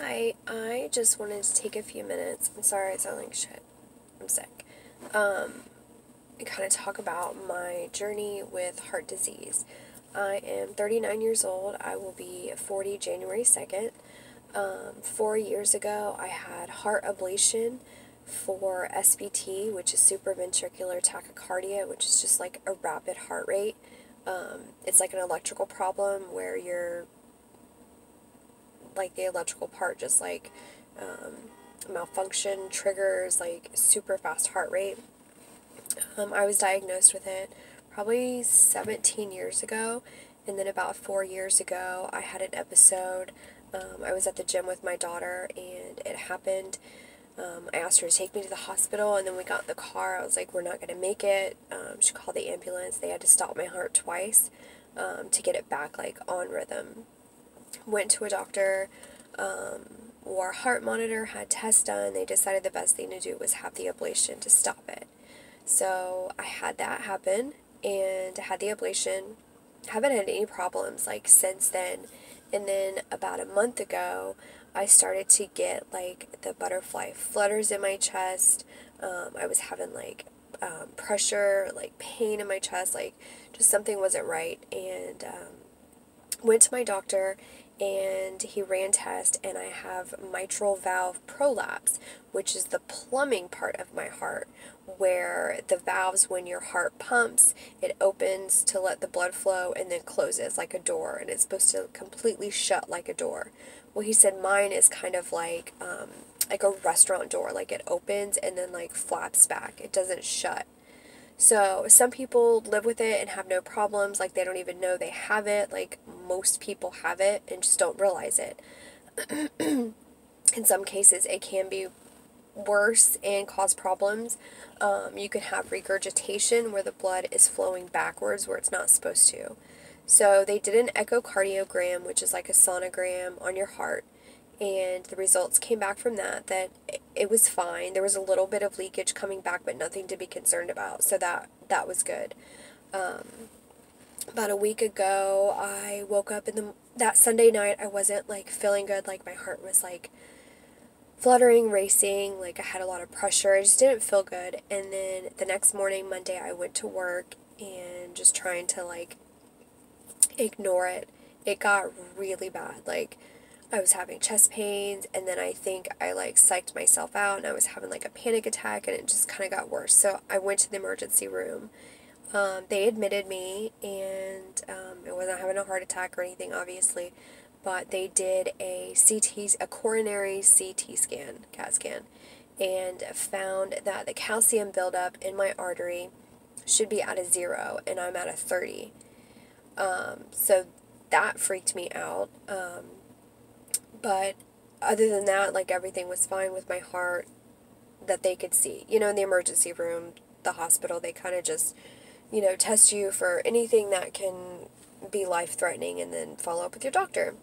Hi, I just wanted to take a few minutes. I'm sorry I sound like shit. I'm sick. And kind of talk about my journey with heart disease. I am 39 years old. I will be 40 January 2nd. 4 years ago, I had heart ablation for SVT, which is supraventricular tachycardia, which is just like a rapid heart rate. It's like an electrical problem where the electrical part just malfunction triggers like super fast heart rate. I was diagnosed with it probably 17 years ago, and then about 4 years ago I had an episode. I was at the gym with my daughter and it happened. I asked her to take me to the hospital, and then we got in the car. I was like, we're not going to make it. She called the ambulance. They had to stop my heart twice to get it back on rhythm. Went to a doctor, wore a heart monitor, had tests done. They decided the best thing to do was have the ablation to stop it. So I had that happen and had the ablation. Haven't had any problems since then. And then about a month ago, I started to get the butterfly flutters in my chest. I was having pressure, pain in my chest, just something wasn't right. And went to my doctor, and he ran tests, and I have mitral valve prolapse, which is the plumbing part of my heart, where the valves, when your heart pumps, it opens to let the blood flow and then closes like a door, and it's supposed to completely shut like a door. Well, he said mine is kind of like a restaurant door, it opens and then flaps back. It doesn't shut. So some people live with it and have no problems, they don't even know they have it, most people have it and just don't realize it. In some cases, it can be worse and cause problems. You can have regurgitation where the blood is flowing backwards where it's not supposed to. So they did an echocardiogram, which is like a sonogram on your heart, and the results came back from that it was fine. There was a little bit of leakage coming back, but nothing to be concerned about, so that was good. About a week ago, I woke up that Sunday night. I wasn't feeling good. My heart was fluttering, racing, I had a lot of pressure. I just didn't feel good. And then the next morning, Monday, I went to work and just trying to ignore it. It got really bad. I was having chest pains, and then I think I psyched myself out, and I was having a panic attack, and it just kind of got worse. So I went to the emergency room. They admitted me, and I wasn't having a heart attack or anything, obviously, but they did a coronary CT scan, CAT scan, and found that the calcium buildup in my artery should be at a 0, and I'm at a 30. So that freaked me out. But other than that, everything was fine with my heart that they could see. In the emergency room, the hospital, they kind of just, test you for anything that can be life-threatening and then follow up with your doctor.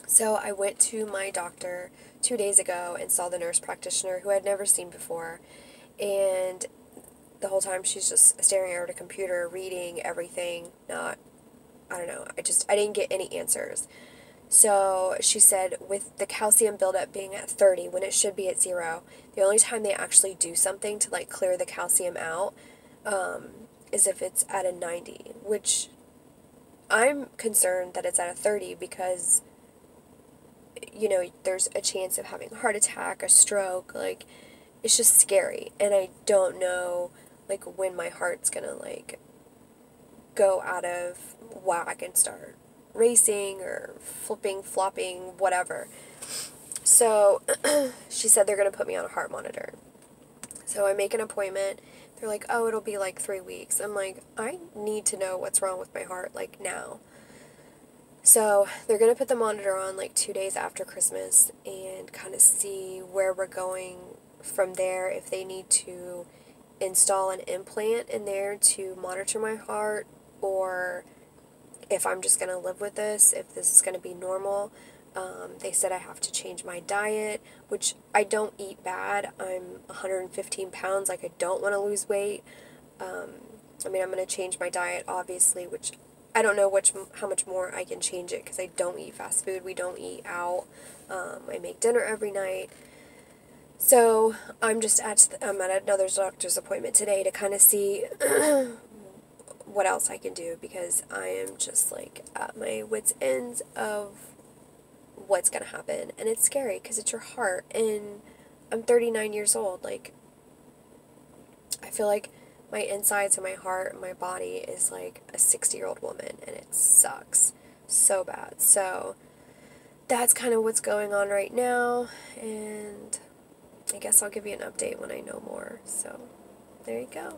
So I went to my doctor 2 days ago and saw the nurse practitioner who I'd never seen before. And the whole time she's just staring at her computer, reading everything, I don't know, I didn't get any answers. So she said with the calcium buildup being at 30 when it should be at 0, the only time they actually do something to clear the calcium out is if it's at a 90, which I'm concerned that it's at a 30 because, there's a chance of having a heart attack, a stroke, it's just scary. And I don't know, when my heart's gonna, go out of whack and start racing or flipping, flopping, whatever. So she said they're going to put me on a heart monitor. So I make an appointment. They're like, oh, it'll be 3 weeks. I'm like, I need to know what's wrong with my heart, now. So they're going to put the monitor on 2 days after Christmas and kind of see where we're going from there, if they need to install an implant in there to monitor my heart, or if I'm just going to live with this, if this is going to be normal. They said I have to change my diet, which I don't eat bad. I'm 115 pounds. I don't want to lose weight. I'm going to change my diet, obviously, which I don't know how much more I can change it because I don't eat fast food. We don't eat out. I make dinner every night. So I'm just I'm at another doctor's appointment today to kind of see what else I can do, because I am just like at my wit's ends of what's gonna happen, and it's scary because it's your heart, and I'm 39 years old. Like, I feel like my insides and my heart and my body is like a 60-year-old woman, and it sucks so bad. So that's kind of what's going on right now, and I guess I'll give you an update when I know more. So there you go.